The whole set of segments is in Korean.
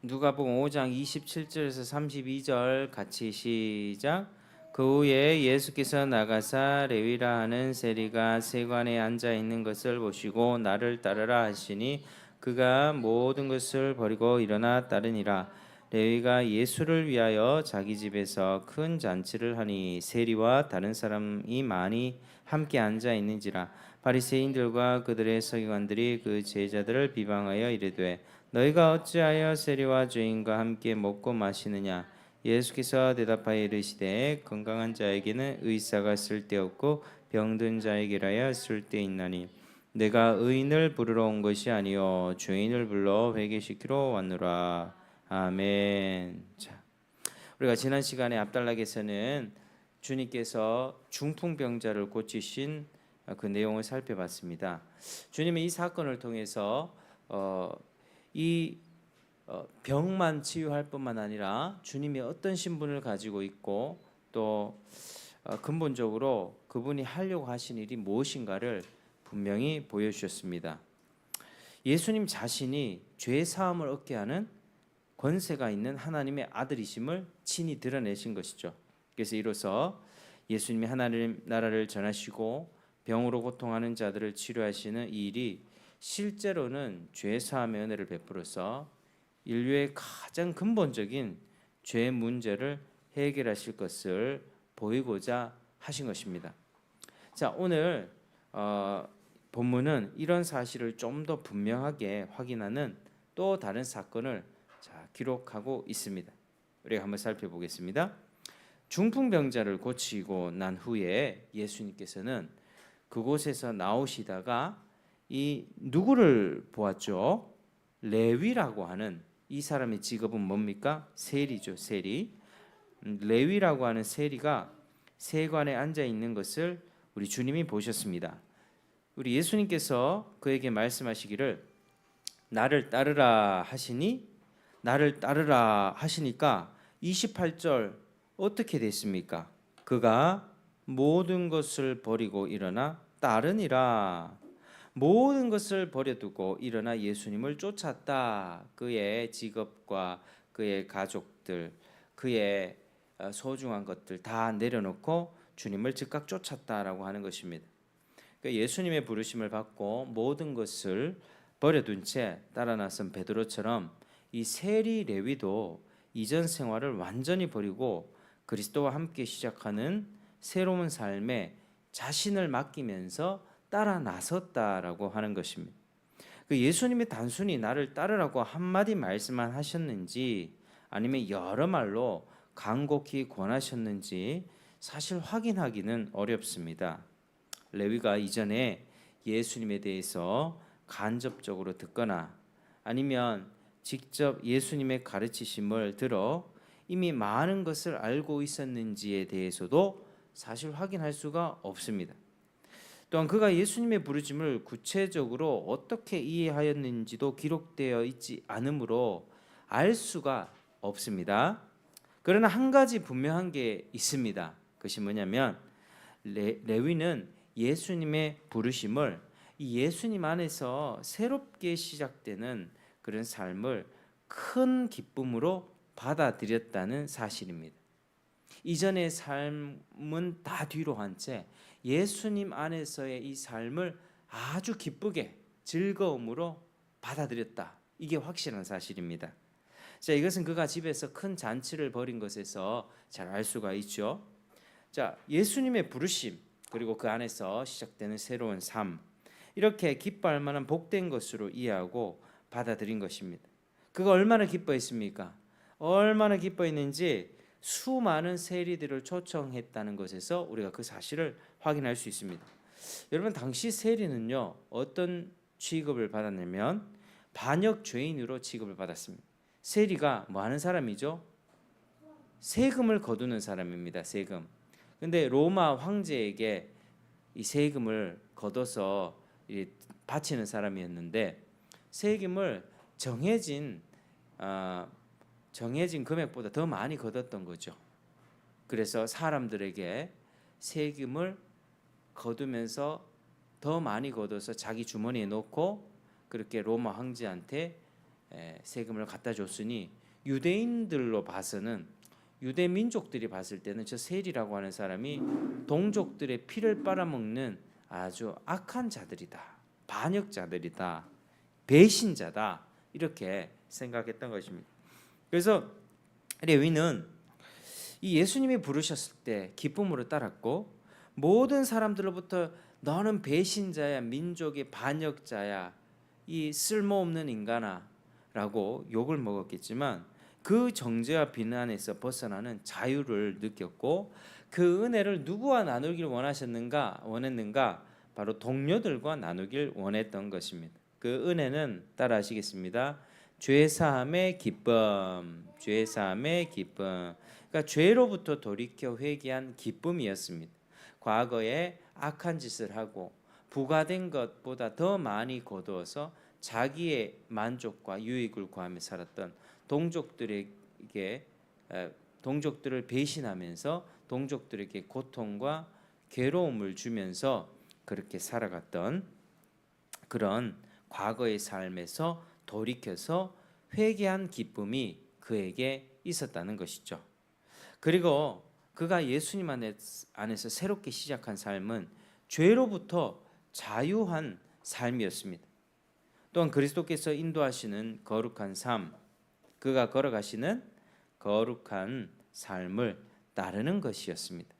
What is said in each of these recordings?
누가복음 5장 27절에서 32절 같이 시작. 그 후에 예수께서 나가사 레위라 하는 세리가 세관에 앉아 있는 것을 보시고 나를 따르라 하시니 그가 모든 것을 버리고 일어나 따르니라. 레위가 예수를 위하여 자기 집에서 큰 잔치를 하니 세리와 다른 사람이 많이 함께 앉아 있는지라. 바리새인들과 그들의 서기관들이 그 제자들을 비방하여 이르되 너희가 어찌하여 세리와 죄인과 함께 먹고 마시느냐. 예수께서 대답하여 이르시되 건강한 자에게는 의사가 쓸데없고 병든 자에게라야 쓸데있나니 내가 의인을 부르러 온 것이 아니요 죄인을 불러 회개시키러 왔노라. 아멘. 자, 우리가 지난 시간에 앞달락에서는 주님께서 중풍병자를 고치신 그 내용을 살펴봤습니다. 주님의 이 사건을 통해서 이 병만 치유할 뿐만 아니라 주님이 어떤 신분을 가지고 있고 또 근본적으로 그분이 하려고 하신 일이 무엇인가를 분명히 보여주셨습니다. 예수님 자신이 죄 사함을 얻게 하는 권세가 있는 하나님의 아들이심을 친히 드러내신 것이죠. 그래서 이로써 예수님이 하나님 나라를 전하시고 병으로 고통하는 자들을 치료하시는 이 일이 실제로는 죄 사함의 은혜를 베풀어서 인류의 가장 근본적인 죄 문제를 해결하실 것을 보이고자 하신 것입니다. 자, 오늘 본문은 이런 사실을 좀 더 분명하게 확인하는 또 다른 사건을 기록하고 있습니다. 우리가 한번 살펴보겠습니다. 중풍병자를 고치고 난 후에 예수님께서는 그곳에서 나오시다가 이 누구를 보았죠? 레위라고 하는 이 사람의 직업은 뭡니까? 세리죠, 세리. 레위라고 하는 세리가 세관에 앉아 있는 것을 우리 주님이 보셨습니다. 우리 예수님께서 그에게 말씀하시기를 나를 따르라 하시니 나를 따르라 하시니까 28절 어떻게 됐습니까? 그가 모든 것을 버리고 일어나 따르니라. 모든 것을 버려두고 일어나 예수님을 쫓았다. 그의 직업과 그의 가족들, 그의 소중한 것들 다 내려놓고 주님을 즉각 쫓았다라고 하는 것입니다. 그러니까 예수님의 부르심을 받고 모든 것을 버려둔 채 따라 나선 베드로처럼 이 세리 레위도 이전 생활을 완전히 버리고 그리스도와 함께 시작하는 새로운 삶에 자신을 맡기면서 따라 나섰다라고 하는 것입니다. 그 예수님이 단순히 나를 따르라고 한마디 말씀만 하셨는지 아니면 여러 말로 간곡히 권하셨는지 사실 확인하기는 어렵습니다. 레위가 이전에 예수님에 대해서 간접적으로 듣거나 아니면 직접 예수님의 가르치심을 들어 이미 많은 것을 알고 있었는지에 대해서도 사실 확인할 수가 없습니다. 또한 그가 예수님의 부르심을 구체적으로 어떻게 이해하였는지도 기록되어 있지 않으므로 알 수가 없습니다. 그러나 한 가지 분명한 게 있습니다. 그것이 뭐냐면 레위는 예수님의 부르심을 이 예수님 안에서 새롭게 시작되는 그런 삶을 큰 기쁨으로 받아들였다는 사실입니다. 이전의 삶은 다 뒤로 한 채 예수님 안에서의 이 삶을 아주 기쁘게 즐거움으로 받아들였다. 이게 확실한 사실입니다. 자, 이것은 그가 집에서 큰 잔치를 벌인 것에서 잘 알 수가 있죠. 자, 예수님의 부르심 그리고 그 안에서 시작되는 새로운 삶 이렇게 기뻐할 만한 복된 것으로 이해하고 받아들인 것입니다. 그가 얼마나 기뻐했습니까? 얼마나 기뻐했는지 수많은 세리들을 초청했다는 것에서 우리가 그 사실을 확인할 수 있습니다. 여러분 당시 세리는요 어떤 취급을 받았냐면 반역 죄인으로 취급을 받았습니다. 세리가 뭐 하는 사람이죠? 세금을 거두는 사람입니다. 세금. 근데 로마 황제에게 이 세금을 걷어서 바치는 사람이었는데 세금을 정해진 금액보다 더 많이 걷었던 거죠. 그래서 사람들에게 세금을 거두면서 더 많이 걷어서 자기 주머니에 넣고 그렇게 로마 황제한테 세금을 갖다 줬으니 유대인들로 봐서는 유대 민족들이 봤을 때는 저 세리라고 하는 사람이 동족들의 피를 빨아먹는 아주 악한 자들이다, 반역자들이다, 배신자다 이렇게 생각했던 것입니다. 그래서 레위는 이 예수님이 부르셨을 때 기쁨으로 따랐고 모든 사람들로부터 너는 배신자야, 민족의 반역자야, 이 쓸모없는 인간아 라고 욕을 먹었겠지만 그 정죄와 비난에서 벗어나는 자유를 느꼈고 그 은혜를 누구와 나누길 원했는가? 바로 동료들과 나누길 원했던 것입니다. 그 은혜는 따라 하시겠습니다. 죄사함의 기쁨, 죄사함의 기쁨. 그러니까 죄로부터 돌이켜 회개한 기쁨이었습니다. 과거에 악한 짓을 하고 부과된 것보다 더 많이 거두어서 자기의 만족과 유익을 구하며 살았던 동족들을 배신하면서 동족들에게 고통과 괴로움을 주면서 그렇게 살아갔던 그런 과거의 삶에서 돌이켜서 회개한 기쁨이 그에게 있었다는 것이죠. 그리고 그가 예수님 안에서 새롭게 시작한 삶은 죄로부터 자유한 삶이었습니다. 또한 그리스도께서 인도하시는 거룩한 삶, 그가 걸어가시는 거룩한 삶을 따르는 것이었습니다.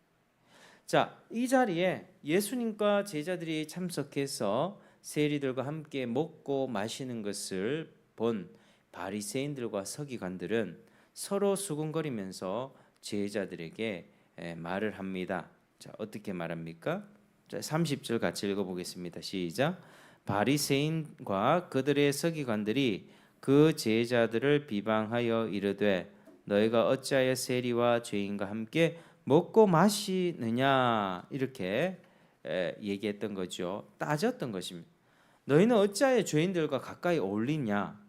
자, 이 자리에 예수님과 제자들이 참석해서 세리들과 함께 먹고 마시는 것을 본 바리새인들과 서기관들은 서로 수군거리면서 제자들에게 말을 합니다. 자, 어떻게 말합니까? 자, 30절 같이 읽어보겠습니다. 시작. 바리새인과 그들의 서기관들이 그 제자들을 비방하여 이르되 너희가 어찌하여 세리와 죄인과 함께 먹고 마시느냐 이렇게 얘기했던 거죠. 따졌던 것입니다. 너희는 어찌하여 죄인들과 가까이 어울리냐?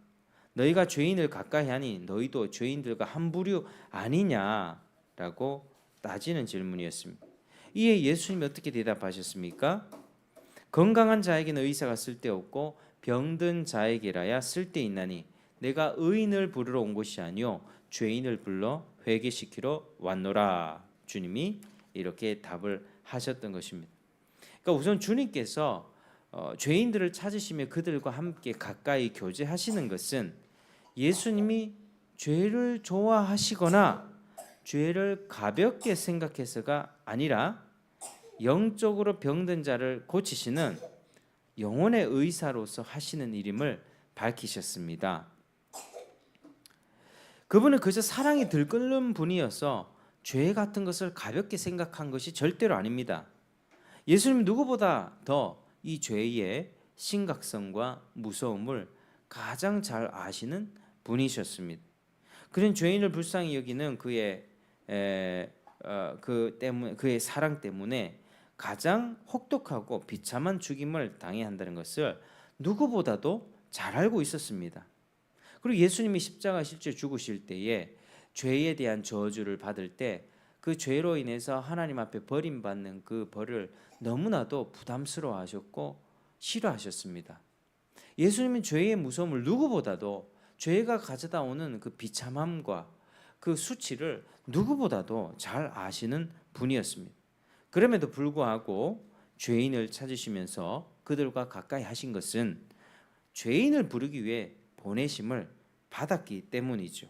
너희가 죄인을 가까이 하니 너희도 죄인들과 한 부류 아니냐라고 따지는 질문이었습니다. 이에 예수님이 어떻게 대답하셨습니까? 건강한 자에게는 의사가 쓸데없고 병든 자에게라야 쓸데있나니 내가 의인을 부르러 온 것이 아니요 죄인을 불러 회개시키러 왔노라. 주님이 이렇게 답을 하셨던 것입니다. 그러니까 우선 주님께서 죄인들을 찾으시며 그들과 함께 가까이 교제하시는 것은 예수님이 죄를 좋아하시거나 죄를 가볍게 생각해서가 아니라 영적으로 병든 자를 고치시는 영혼의 의사로서 하시는 일임을 밝히셨습니다. 그분은 그저 사랑이 들끓는 분이어서 죄 같은 것을 가볍게 생각한 것이 절대로 아닙니다. 예수님 누구보다 더 이 죄의 심각성과 무서움을 가장 잘 아시는 분이셨습니다. 그런 죄인을 불쌍히 여기는 그의 사랑 때문에 가장 혹독하고 비참한 죽임을 당해야 한다는 것을 누구보다도 잘 알고 있었습니다. 그리고 예수님이 십자가 실제 죽으실 때에 죄에 대한 저주를 받을 때 그 죄로 인해서 하나님 앞에 버림받는 그 벌을 너무나도 부담스러워하셨고 싫어하셨습니다. 예수님은 죄의 무서움을 누구보다도 죄가 가져다 오는 그 비참함과 그 수치를 누구보다도 잘 아시는 분이었습니다. 그럼에도 불구하고 죄인을 찾으시면서 그들과 가까이 하신 것은 죄인을 부르기 위해 보내심을 받았기 때문이죠.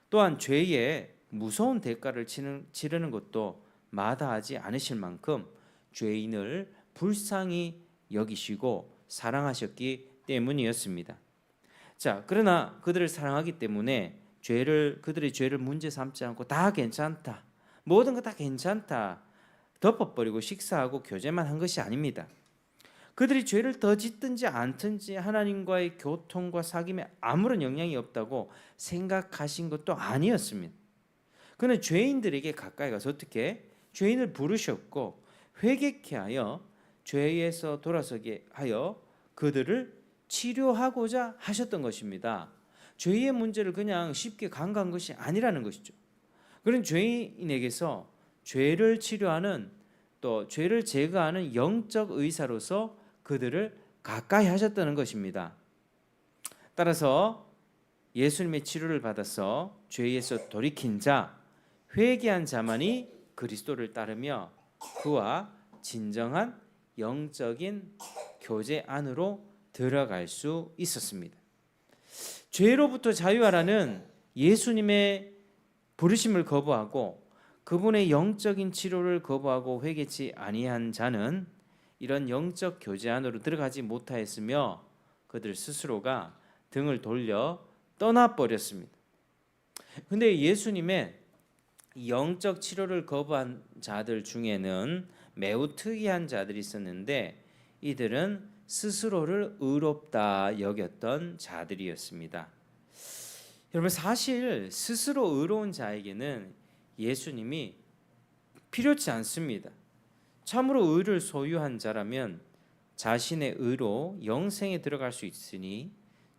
또한 죄의 무서운 대가를 치르는 것도 마다하지 않으실 만큼 죄인을 불쌍히 여기시고 사랑하셨기 때문이었습니다. 자, 그러나 그들을 사랑하기 때문에 그들의 죄를 문제 삼지 않고 다 괜찮다, 모든 거 다 괜찮다 덮어버리고 식사하고 교제만 한 것이 아닙니다. 그들이 죄를 더 짓든지 않든지 하나님과의 교통과 사귐에 아무런 영향이 없다고 생각하신 것도 아니었습니다. 그는 죄인들에게 가까이 가서 어떻게 죄인을 부르셨고 회개케 하여 죄에서 돌아서게 하여 그들을 치료하고자 하셨던 것입니다. 죄의 문제를 그냥 쉽게 간과한 것이 아니라는 것이죠. 그런 죄인에게서 죄를 치료하는 또 죄를 제거하는 영적 의사로서 그들을 가까이 하셨다는 것입니다. 따라서 예수님의 치료를 받아서 죄에서 돌이킨 자, 회개한 자만이 그리스도를 따르며 그와 진정한 영적인 교제 안으로 들어갈 수 있었습니다. 죄로부터 자유하라는 예수님의 부르심을 거부하고 그분의 영적인 치료를 거부하고 회개치 아니한 자는 이런 영적 교제 안으로 들어가지 못하였으며 그들 스스로가 등을 돌려 떠나버렸습니다. 근데 예수님의 영적 치료를 거부한 자들 중에는 매우 특이한 자들이 있었는데 이들은 스스로를 의롭다 여겼던 자들이었습니다. 여러분, 사실 스스로 의로운 자에게는 예수님이 필요치 않습니다. 참으로 의를 소유한 자라면 자신의 의로 영생에 들어갈 수 있으니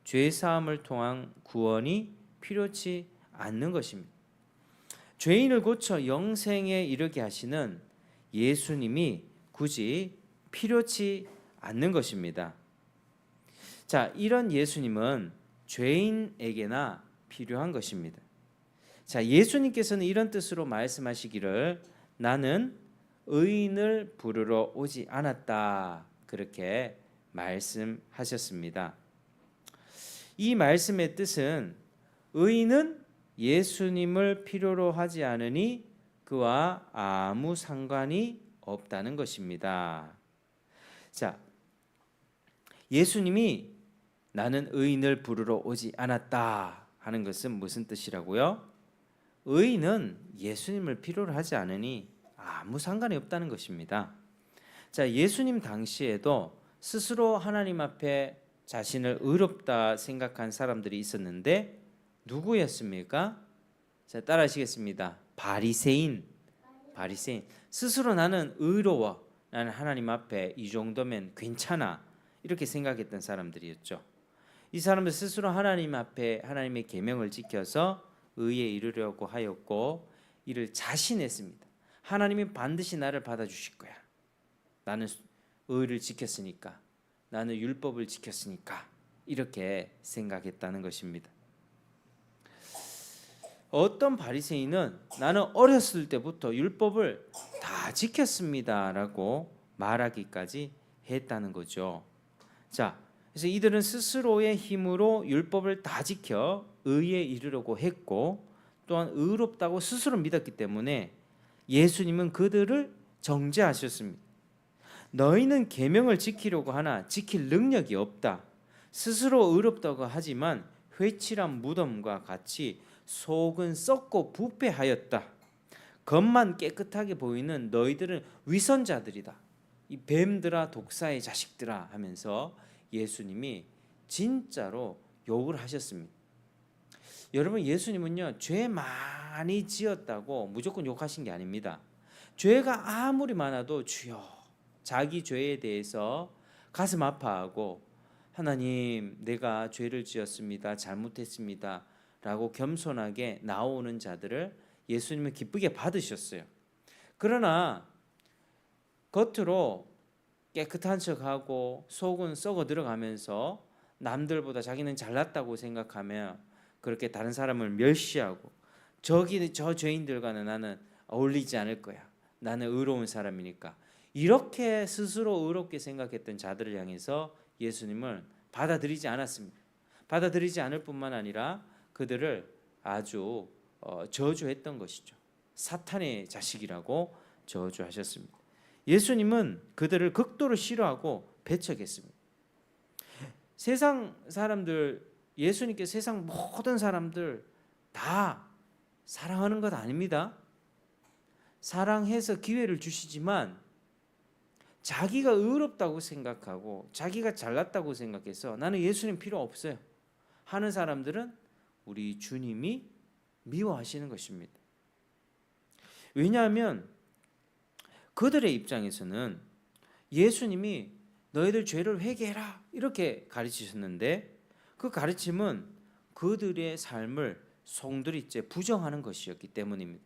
죄 사함을 통한 구원이 필요치 않는 것입니다. 죄인을 고쳐 영생에 이르게 하시는 예수님이 굳이 필요치 않는 것입니다. 자, 이런 예수님은 죄인에게나 필요한 것입니다. 자, 예수님께서는 이런 뜻으로 말씀하시기를 나는 의인을 부르러 오지 않았다, 그렇게 말씀하셨습니다. 이 말씀의 뜻은 의인은 예수님을 필요로 하지 않으니 그와 아무 상관이 없다는 것입니다. 자, 예수님이 나는 의인을 부르러 오지 않았다 하는 것은 무슨 뜻이라고요? 의인은 예수님을 필요로 하지 않으니 아무 상관이 없다는 것입니다. 자, 예수님 당시에도 스스로 하나님 앞에 자신을 의롭다 생각한 사람들이 있었는데 누구였습니까? 자, 따라하시겠습니다. 바리새인. 스스로 나는 의로워, 나는 하나님 앞에 이 정도면 괜찮아, 이렇게 생각했던 사람들이었죠. 이 사람은 스스로 하나님 앞에 하나님의 계명을 지켜서 의에 이르려고 하였고 이를 자신했습니다. 하나님이 반드시 나를 받아주실 거야. 나는 의를 지켰으니까, 나는 율법을 지켰으니까, 이렇게 생각했다는 것입니다. 어떤 바리새인은 나는 어렸을 때부터 율법을 다 지켰습니다라고 말하기까지 했다는 거죠. 자, 그래서 이들은 스스로의 힘으로 율법을 다 지켜 의에 이르려고 했고 또한 의롭다고 스스로 믿었기 때문에 예수님은 그들을 정죄하셨습니다. 너희는 계명을 지키려고 하나 지킬 능력이 없다. 스스로 의롭다고 하지만 회칠한 무덤과 같이 속은 썩고 부패하였다. 겉만 깨끗하게 보이는 너희들은 위선자들이다. 이 뱀들아 독사의 자식들아 하면서 예수님이 진짜로 욕을 하셨습니다. 여러분, 예수님은요 죄 많이 지었다고 무조건 욕하신 게 아닙니다. 죄가 아무리 많아도 주여, 자기 죄에 대해서 가슴 아파하고 하나님 내가 죄를 지었습니다, 잘못했습니다 라고 겸손하게 나오는 자들을 예수님은 기쁘게 받으셨어요. 그러나 겉으로 깨끗한 척하고 속은 썩어 들어가면서 남들보다 자기는 잘났다고 생각하며 그렇게 다른 사람을 멸시하고 저 죄인들과는 나는 어울리지 않을 거야, 나는 의로운 사람이니까, 이렇게 스스로 의롭게 생각했던 자들을 향해서 예수님을 받아들이지 않았습니다. 받아들이지 않을 뿐만 아니라 그들을 아주 저주했던 것이죠. 사탄의 자식이라고 저주하셨습니다. 예수님은 그들을 극도로 싫어하고 배척했습니다. 세상 사람들, 예수님께 세상 모든 사람들 다 사랑하는 것 아닙니다. 사랑해서 기회를 주시지만 자기가 의롭다고 생각하고 자기가 잘났다고 생각해서 나는 예수님 필요 없어요 하는 사람들은 우리 주님이 미워하시는 것입니다. 왜냐하면 그들의 입장에서는 예수님이 너희들 죄를 회개해라 이렇게 가르치셨는데 그 가르침은 그들의 삶을 송두리째 부정하는 것이었기 때문입니다.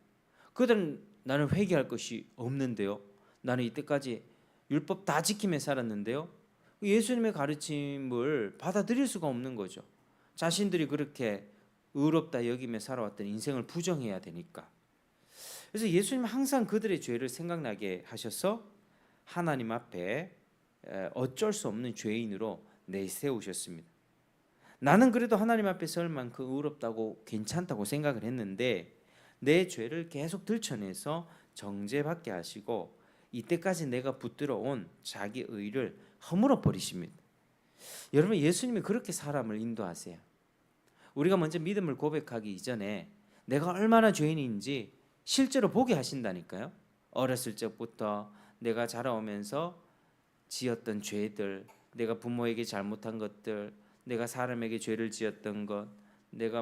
그들은 나는 회개할 것이 없는데요, 나는 이때까지 율법 다 지키며 살았는데요, 예수님의 가르침을 받아들일 수가 없는 거죠. 자신들이 그렇게 의롭다 여기며 살아왔던 인생을 부정해야 되니까. 그래서 예수님은 항상 그들의 죄를 생각나게 하셔서 하나님 앞에 어쩔 수 없는 죄인으로 내세우셨습니다. 나는 그래도 하나님 앞에 설 만큼 의롭다고 괜찮다고 생각을 했는데 내 죄를 계속 들춰내서 정죄받게 하시고 이때까지 내가 붙들어 온 자기 의를 허물어 버리십니다. 여러분, 예수님이 그렇게 사람을 인도하세요. 우리가 먼저 믿음을 고백하기 이전에 내가 얼마나 죄인인지 실제로 보게 하신다니까요. 어렸을 적부터 내가 자라오면서 지었던 죄들, 내가 부모에게 잘못한 것들, 내가 사람에게 죄를 지었던 것, 내가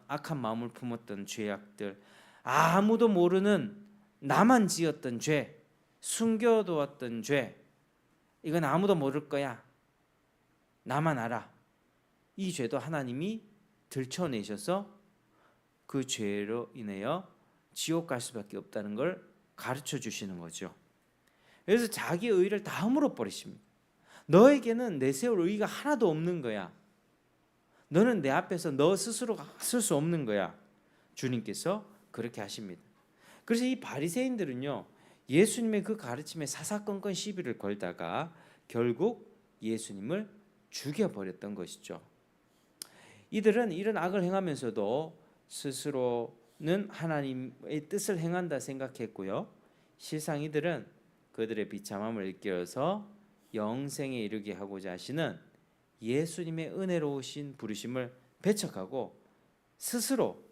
악한 마음을 품었던 죄악들, 아무도 모르는 나만 지었던 죄, 숨겨두었던 죄, 이건 아무도 모를 거야. 나만 알아. 이 죄도 하나님이 들춰내셔서 그 죄로 인하여 지옥 갈 수밖에 없다는 걸 가르쳐 주시는 거죠. 그래서 자기 의를 다 허물어 버리십니다. 너에게는 내세울 의가 하나도 없는 거야. 너는 내 앞에서 너 스스로가 쓸 수 없는 거야. 주님께서 그렇게 하십니다. 그래서 이 바리새인들은요, 예수님의 그 가르침에 사사건건 시비를 걸다가 결국 예수님을 죽여버렸던 것이죠. 이들은 이런 악을 행하면서도 스스로는 하나님의 뜻을 행한다 생각했고요. 실상 이들은 그들의 비참함을 일깨워서 영생에 이르게 하고자 하시는 예수님의 은혜로우신 부르심을 배척하고 스스로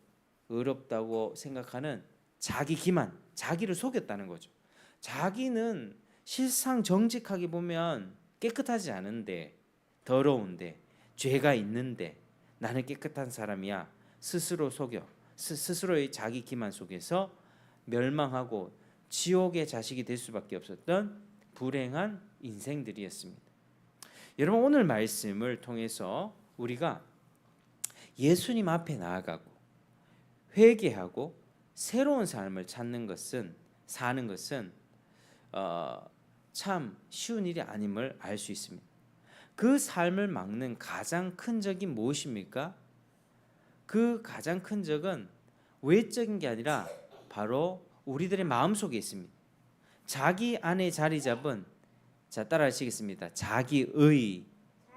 의롭다고 생각하는 자기 기만, 자기를 속였다는 거죠. 자기는 실상 정직하게 보면 깨끗하지 않은데, 더러운데, 죄가 있는데 나는 깨끗한 사람이야. 스스로 속여 스스로의 자기 기만 속에서 멸망하고 지옥의 자식이 될 수밖에 없었던 불행한 인생들이었습니다. 여러분, 오늘 말씀을 통해서 우리가 예수님 앞에 나아가고 회개하고 새로운 삶을 찾는 것은, 사는 것은 참 쉬운 일이 아님을 알 수 있습니다. 그 삶을 막는 가장 큰 적이 무엇입니까? 그 가장 큰 적은 외적인 게 아니라 바로 우리들의 마음속에 있습니다. 자기 안에 자리 잡은, 자, 따라 하시겠습니다. 자기의.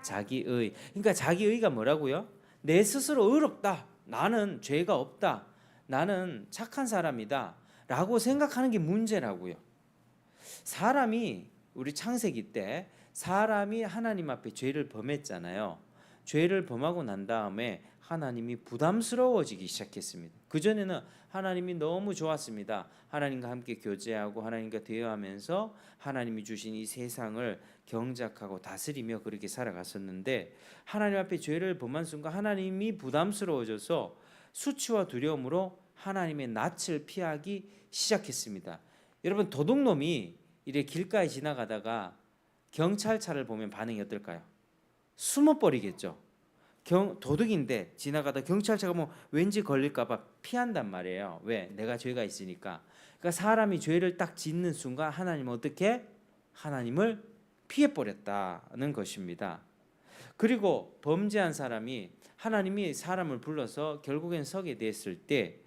그러니까 자기의가 뭐라고요? 내 스스로 의롭다. 나는 죄가 없다. 나는 착한 사람이다. 라고 생각하는 게 문제라고요. 사람이, 우리 창세기 때 사람이 하나님 앞에 죄를 범했잖아요. 죄를 범하고 난 다음에 하나님이 부담스러워지기 시작했습니다. 그전에는 하나님이 너무 좋았습니다. 하나님과 함께 교제하고 하나님과 대화하면서 하나님이 주신 이 세상을 경작하고 다스리며 그렇게 살아갔었는데, 하나님 앞에 죄를 범한 순간 하나님이 부담스러워져서 수치와 두려움으로 하나님의 낯을 피하기 시작했습니다. 여러분, 도둑놈이 이래 길가에 지나가다가 경찰차를 보면 반응이 어떨까요? 숨어버리겠죠. 도둑인데 지나가다 경찰차가 뭐 왠지 걸릴까봐 피한단 말이에요. 왜? 내가 죄가 있으니까. 그러니까 사람이 죄를 딱 짓는 순간 하나님은 어떻게? 하나님을 피해버렸다는 것입니다. 그리고 범죄한 사람이, 하나님이 사람을 불러서 결국엔 서게 됐을 때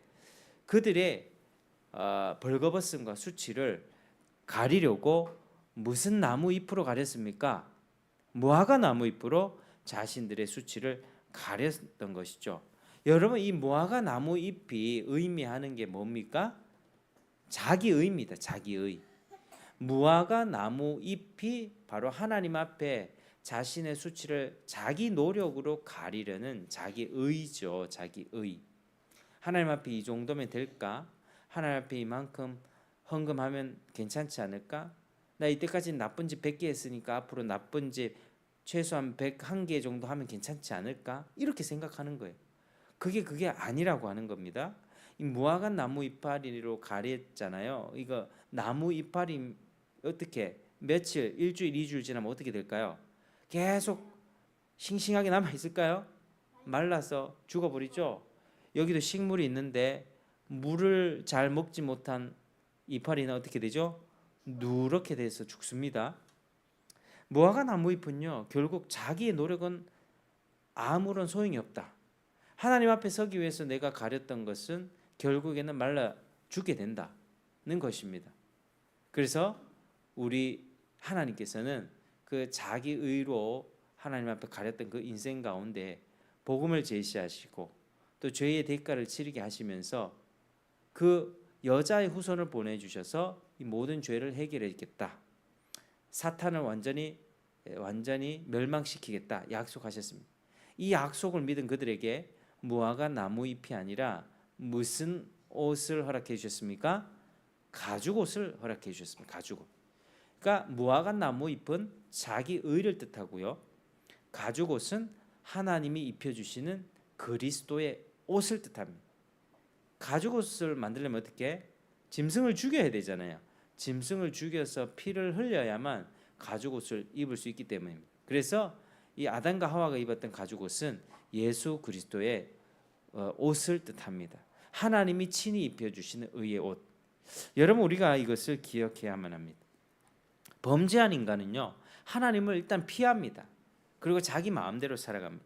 그들의 벌거벗음과 수치를 가리려고 무슨 나무 잎으로 가렸습니까? 무화과 나무 잎으로 자신들의 수치를 가렸던 것이죠. 여러분, 이 무화과 나무 잎이 의미하는 게 뭡니까? 자기의입니다. 자기의. 무화과 나무 잎이 바로 하나님 앞에 자신의 수치를 자기 노력으로 가리려는 자기의죠. 자기의. 하나님 앞에 이 정도면 될까? 하나님 앞에 이만큼 헌금하면 괜찮지 않을까? 나 이때까지 나쁜 짓 100개 했으니까 앞으로 나쁜 짓 최소한 101개 정도 하면 괜찮지 않을까? 이렇게 생각하는 거예요. 그게 아니라고 하는 겁니다. 이 무화과 나무 이파리로 가렸잖아요. 이거 나무 이파리 어떻게 며칠, 일주일, 2주일 지나면 어떻게 될까요? 계속 싱싱하게 남아 있을까요? 말라서 죽어버리죠. 여기도 식물이 있는데 물을 잘 먹지 못한 이파리는 어떻게 되죠? 누렇게 돼서 죽습니다. 무화과 나무 잎은요, 결국 자기의 노력은 아무런 소용이 없다. 하나님 앞에 서기 위해서 내가 가렸던 것은 결국에는 말라 죽게 된다는 것입니다. 그래서 우리 하나님께서는 그 자기 의로 하나님 앞에 가렸던 그 인생 가운데 복음을 제시하시고 또 죄의 대가를 치르게 하시면서 그 여자의 후손을 보내주셔서 이 모든 죄를 해결하겠다. 사탄을 완전히 멸망시키겠다 약속하셨습니다. 이 약속을 믿은 그들에게 무화과 나무 잎이 아니라 무슨 옷을 허락해 주셨습니까? 가죽 옷을 허락해 주셨습니다. 가죽 옷. 그러니까 무화과 나무 잎은 자기 의를 뜻하고요. 가죽 옷은 하나님이 입혀 주시는 그리스도의 옷을 뜻합니다. 가죽 옷을 만들려면 어떻게? 짐승을 죽여야 되잖아요. 짐승을 죽여서 피를 흘려야만 가죽 옷을 입을 수 있기 때문입니다. 그래서 이 아담과 하와가 입었던 가죽 옷은 예수 그리스도의 옷을 뜻합니다. 하나님이 친히 입혀주시는 의의 옷. 여러분 우리가 이것을 기억해야만 합니다. 범죄한 인간은요 하나님을 일단 피합니다. 그리고 자기 마음대로 살아갑니다.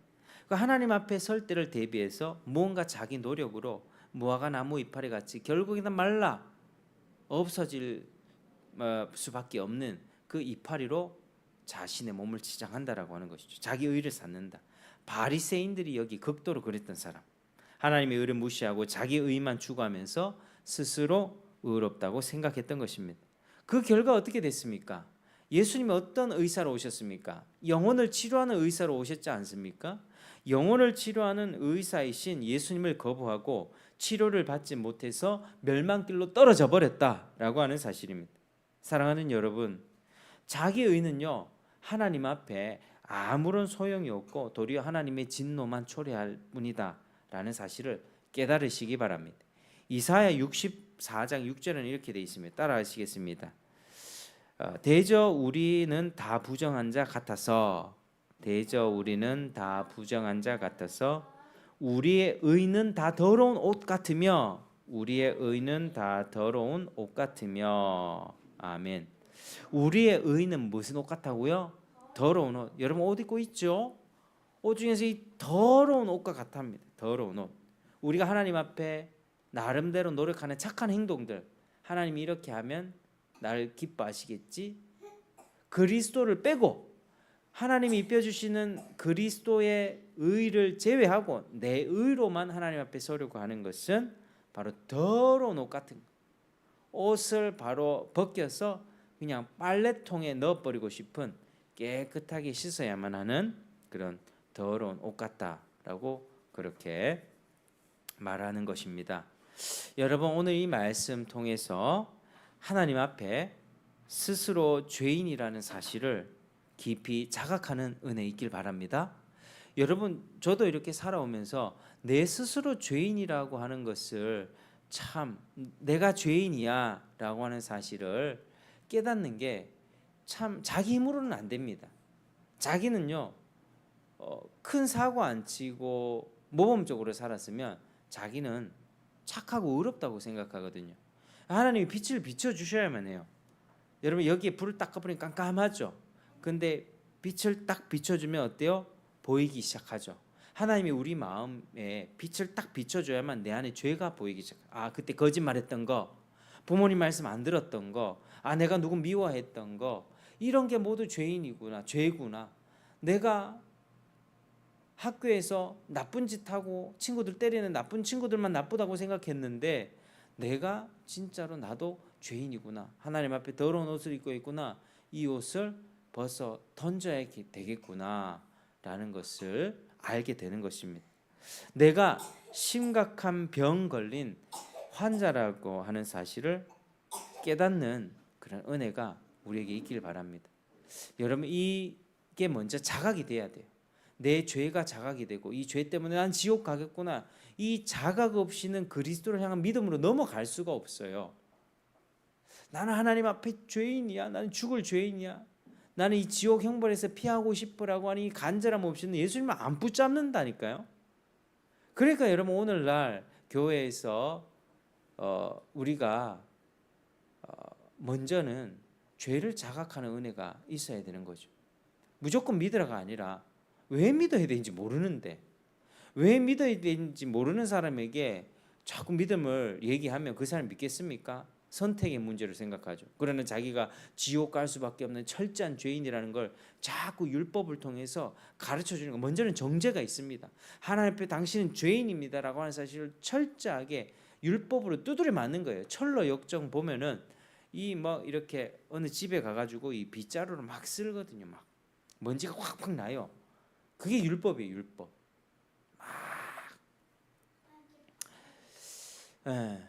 하나님 앞에 설 때를 대비해서 무언가 자기 노력으로 무화과 나무 이파리 같이 결국에는 말라 없어질 수밖에 없는 그 이파리로 자신의 몸을 치장한다라고 하는 것이죠. 자기 의를 쌓는다. 바리새인들이 여기 극도로 그랬던 사람. 하나님의 의를 무시하고 자기 의만 추구하면서 스스로 의롭다고 생각했던 것입니다. 그 결과 어떻게 됐습니까? 예수님이 어떤 의사로 오셨습니까? 영혼을 치료하는 의사로 오셨지 않습니까? 영혼을 치료하는 의사이신 예수님을 거부하고 치료를 받지 못해서 멸망길로 떨어져 버렸다라고 하는 사실입니다. 사랑하는 여러분, 자기 의는요 하나님 앞에 아무런 소용이 없고 도리어 하나님의 진노만 초래할 뿐이다라는 사실을 깨달으시기 바랍니다. 이사야 64장 6절은 이렇게 되어 있습니다. 따라하시겠습니다. 대저 우리는 다 부정한 자 같아서 우리의 의는 다 더러운 옷 같으며 아멘. 우리의 의는 무슨 옷 같다고요? 더러운 옷. 여러분 옷 입고 있죠? 옷 중에서 이 더러운 옷과 같답니다. 더러운 옷. 우리가 하나님 앞에 나름대로 노력하는 착한 행동들, 하나님이 이렇게 하면 나를 기뻐하시겠지? 그리스도를 빼고 하나님이 입혀주시는 그리스도의 의를 제외하고 내 의로만 하나님 앞에 서려고 하는 것은 바로 더러운 옷 같은 것. 옷을 바로 벗겨서 그냥 빨래통에 넣어버리고 싶은 깨끗하게 씻어야만 하는 그런 더러운 옷 같다라고 그렇게 말하는 것입니다. 여러분 오늘 이 말씀 통해서 하나님 앞에 스스로 죄인이라는 사실을 깊이 자각하는 은혜 있길 바랍니다. 여러분 저도 이렇게 살아오면서 내 스스로 죄인이라고 하는 것을 참 내가 죄인이야 라고 하는 사실을 깨닫는 게 참 자기 힘으로는 안 됩니다. 자기는요 큰 사고 안 치고 모범적으로 살았으면 자기는 착하고 의롭다고 생각하거든요. 하나님이 빛을 비춰주셔야만 해요. 여러분 여기에 불을 딱 꺼버리면 깜깜하죠. 근데 빛을 딱 비춰주면 어때요? 보이기 시작하죠. 하나님이 우리 마음에 빛을 딱 비춰줘야만 내 안에 죄가 보이기 시작해요. 아 그때 거짓말했던 거, 부모님 말씀 안 들었던 거, 아 내가 누구 미워했던 거, 이런 게 모두 죄인이구나, 죄구나. 내가 학교에서 나쁜 짓 하고 친구들 때리는 나쁜 친구들만 나쁘다고 생각했는데 내가 진짜로 나도 죄인이구나. 하나님 앞에 더러운 옷을 입고 있구나. 이 옷을 벗어 던져야 되겠구나 라는 것을 알게 되는 것입니다. 내가 심각한 병 걸린 환자라고 하는 사실을 깨닫는 그런 은혜가 우리에게 있길 바랍니다. 여러분 이게 먼저 자각이 돼야 돼요. 내 죄가 자각이 되고 이 죄 때문에 난 지옥 가겠구나. 이 자각 없이는 그리스도를 향한 믿음으로 넘어갈 수가 없어요. 나는 하나님 앞에 죄인이야. 나는 죽을 죄인이야. 나는 이 지옥 형벌에서 피하고 싶으라고 하는 이 간절함 없이는 예수님을 안 붙잡는다니까요. 그러니까 여러분 오늘날 교회에서 우리가 먼저는 죄를 자각하는 은혜가 있어야 되는 거죠. 무조건 믿으라가 아니라 왜 믿어야 되는지 모르는데, 왜 믿어야 되는지 모르는 사람에게 자꾸 믿음을 얘기하면 그 사람 믿겠습니까? 선택의 문제로 생각하죠. 그러나 자기가 지옥 갈 수밖에 없는 철저한 죄인이라는 걸 자꾸 율법을 통해서 가르쳐 주는 거. 먼저는 정죄가 있습니다. 하나님 앞에 당신은 죄인입니다라고 하는 사실을 철저하게 율법으로 두드려 맞는 거예요. 철로 역정 보면은 이 뭐 이렇게 어느 집에 가가지고 이 빗자루로 막 쓸거든요. 막 먼지가 확확 나요. 그게 율법이에요. 율법. 예.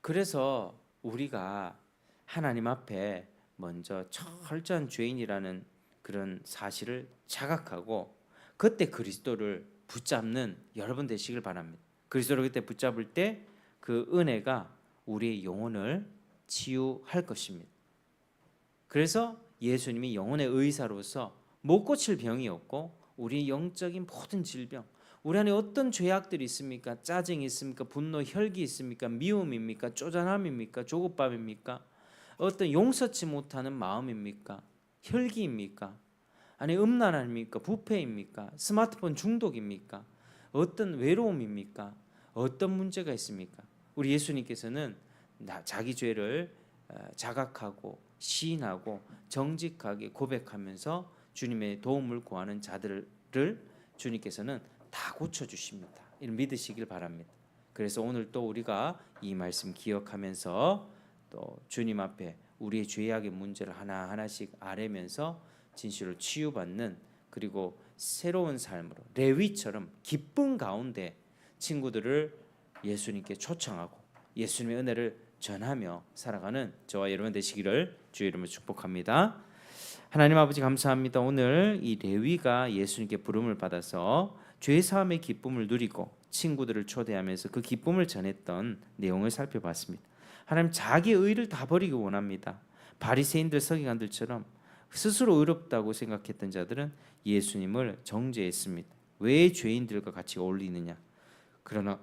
그래서 우리가 하나님 앞에 먼저 철저한 죄인이라는 그런 사실을 자각하고 그때 그리스도를 붙잡는 여러분 되시길 바랍니다. 그리스도를 그때 붙잡을 때 그 은혜가 우리의 영혼을 치유할 것입니다. 그래서 예수님이 영혼의 의사로서 못 고칠 병이 없고 우리 영적인 모든 질병, 우리 안에 어떤 죄악들이 있습니까? 짜증이 있습니까? 분노, 혈기 있습니까? 미움입니까? 쪼잔함입니까? 조급함입니까? 어떤 용서치 못하는 마음입니까? 혈기입니까? 아니 음란함입니까? 부패입니까? 스마트폰 중독입니까? 어떤 외로움입니까? 어떤 문제가 있습니까? 우리 예수님께서는 자기 죄를 자각하고 시인하고 정직하게 고백하면서 주님의 도움을 구하는 자들을 주님께서는 다 고쳐주십니다. 이를 믿으시길 바랍니다. 그래서 오늘 또 우리가 이 말씀 기억하면서 또 주님 앞에 우리의 죄악의 문제를 하나하나씩 아뢰면서 진실로 치유받는 그리고 새로운 삶으로 레위처럼 기쁨 가운데 친구들을 예수님께 초청하고 예수님의 은혜를 전하며 살아가는 저와 여러분 되시기를 주의 이름으로 축복합니다. 하나님 아버지 감사합니다. 오늘 이 레위가 예수님께 부름을 받아서 죄 사함의 기쁨을 누리고 친구들을 초대하면서 그 기쁨을 전했던 내용을 살펴봤습니다. 하나님 자기 의를 다 버리기 원합니다. 바리새인들 서기관들처럼 스스로 의롭다고 생각했던 자들은 예수님을 정죄했습니다. 왜 죄인들과 같이 어울리느냐? 그러나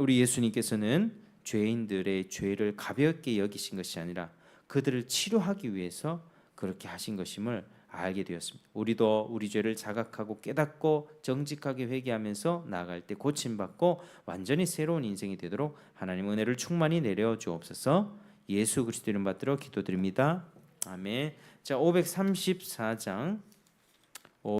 우리 예수님께서는 죄인들의 죄를 가볍게 여기신 것이 아니라 그들을 치료하기 위해서 그렇게 하신 것임을 알게 되었습니다. 우리도 우리 죄를 자각하고 깨닫고 정직하게 회개하면서 나아갈 때 고침받고 완전히 새로운 인생이 되도록 하나님 은혜를 충만히 내려 주옵소서. 예수 그리스도 이름 받들어 기도드립니다. 아멘. 자, 534장